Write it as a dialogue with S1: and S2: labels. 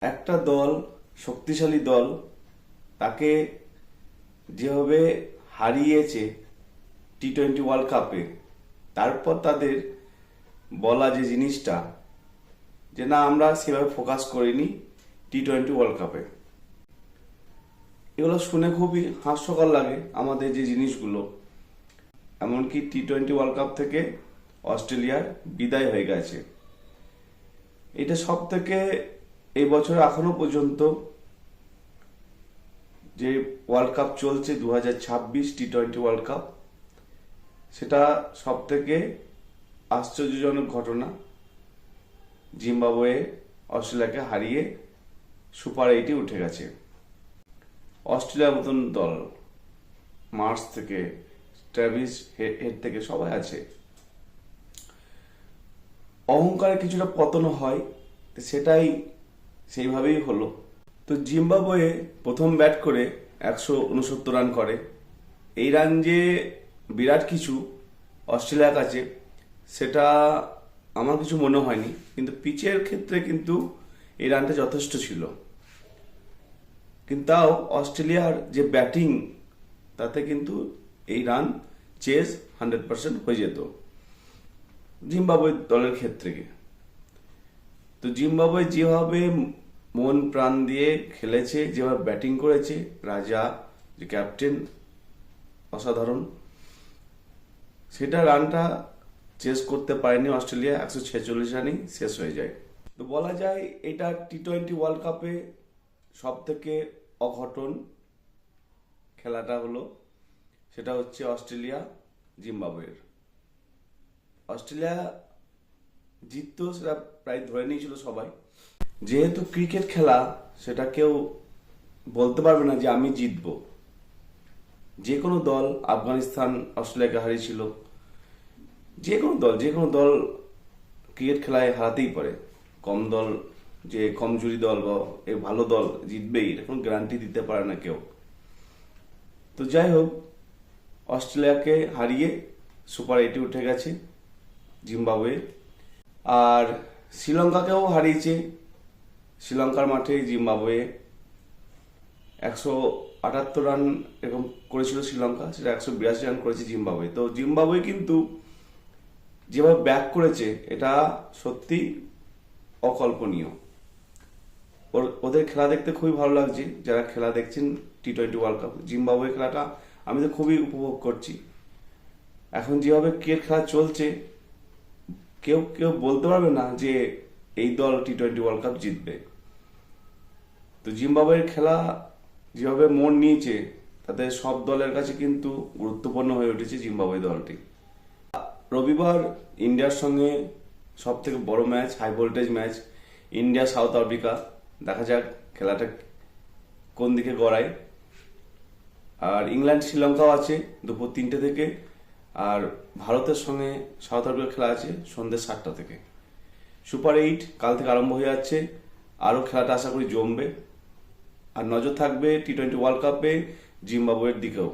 S1: একটা দল, শক্তিশালী দল, তাকে যেভাবে হারিয়েছে টি-20 ওয়ার্ল্ড কাপে, তারপর তাদের বলা যে জিনিসটা যে না, আমরা সেভাবে ফোকাস করিনি টি-20 ওয়ার্ল্ড কাপে, এগুলো শুনে খুবই হাস্যকর লাগে আমাদের যে জিনিসগুলো। এমনকি টি-20 ওয়ার্ল্ড কাপ থেকে অস্ট্রেলিয়ার বিদায় হয়ে গেছে। এটা সব থেকে এই বছর এখনো পর্যন্ত যে ওয়ার্ল্ড কাপ চলছে 2026 টি-20 ওয়ার্ল্ড কাপ, সেটা সব থেকে আশ্চর্যজনক ঘটনা। জিম্বাবুয়ে অস্ট্রেলিয়াকে হারিয়ে সুপার 8-এ উঠে গেছে। অস্ট্রেলিয়ার মতন দল, মার্চ থেকে ট্রেভিস হেড থেকে সবাই আছে। অহংকারে কিছুটা পতন হয়, সেটাই সেইভাবেই হলো। তো জিম্বাবুয়ে প্রথম ব্যাট করে 169 রান করে। এই রান যে বিরাট কিছু অস্ট্রেলিয়ার কাছে, সেটা আমার কিছু মনে হয়নি, কিন্তু পিচের ক্ষেত্রে কিন্তু এই রানটা যথেষ্ট ছিল। কিন্তু তাও অস্ট্রেলিয়ার যে ব্যাটিং, তাতে কিন্তু এই রান চেস 100% হয়ে যেত জিম্বাবুয়ে দলের ক্ষেত্রে। তো জিম্বাবুয়ে যেভাবে মন প্রাণ দিয়ে খেলেছে, যেভাবে ব্যাটিং করেছে, রাজা যে ক্যাপ্টেন অসাধারণ, সেটা রানটা চেস করতে পারেনি অস্ট্রেলিয়া। 146 রানেই শেষ হয়ে যায়। তো বলা যায় এটা টি-20 ওয়ার্ল্ড কাপে সব থেকে অঘটন খেলাটা হলো, সেটা হচ্ছে অস্ট্রেলিয়া জিম্বাবুয়ের। অস্ট্রেলিয়া জিততো সেটা প্রায় ধরে নিয়েছিল সবাই। যেহেতু ক্রিকেট খেলা, সেটা কেউ বলতে পারবে না যে আমি জিতবো। যে কোনো দল, আফগানিস্তান অস্ট্রেলিয়াকে হারিয়েছিল, যে কোনো দল ক্রিকেট খেলায় হারাতেই পারে। কম দল, যে কমজোরি দল বা এ ভালো দল জিতবেই, এটা কোনো গ্যারান্টি দিতে পারে না কেউ। তো যাই হোক, অস্ট্রেলিয়াকে হারিয়ে সুপার 8-এ উঠে গেছে জিম্বাবুয়ে। আর শ্রীলঙ্কাকেও হারিয়েছে। শ্রীলঙ্কার মাঠে জিম্বাবুয়ে 178 রান এরকম করেছিল শ্রীলঙ্কা, সেটা 182 রান করেছে জিম্বাবুয়ে। তো জিম্বাবুয়ে কিন্তু যেভাবে ব্যাক করেছে, এটা সত্যি অকল্পনীয়। ওদের খেলা দেখতে খুবই ভালো লাগছে। যারা খেলা দেখছেন টি-20 ওয়ার্ল্ড কাপ, জিম্বাবুয়ে খেলাটা আমি তো খুবই উপভোগ করছি। এখন যেভাবে ক্রিকেট খেলা চলছে, কেউ কেউ বলতে পারবে না যে এই দল টি-20 ওয়ার্ল্ড কাপ জিতবে। তো জিম্বাবুয়ের খেলা যেভাবে মোড় নিয়েছে, তাতে সব দলের কাছে কিন্তু গুরুত্বপূর্ণ হয়ে উঠেছে জিম্বাবুয়ে দলটি। রবিবার ইন্ডিয়ার সঙ্গে সব থেকে বড় match, high voltage match, India South Africa. দেখা যাক খেলাটা কোন দিকে গড়ায়। আর ইংল্যান্ড শ্রীলঙ্কাও আছে দুপুর 3টে থেকে। আর ভারতের সঙ্গে সাউথ আফ্রিকার খেলা আছে সন্ধ্যে 7টা থেকে। সুপার 8 কাল থেকে আরম্ভ হয়ে যাচ্ছে। আরও খেলাটা আশা করি জমবে। আর নজর থাকবে টি-20 ওয়ার্ল্ড কাপে জিম্বাবুয়ের দিকেও।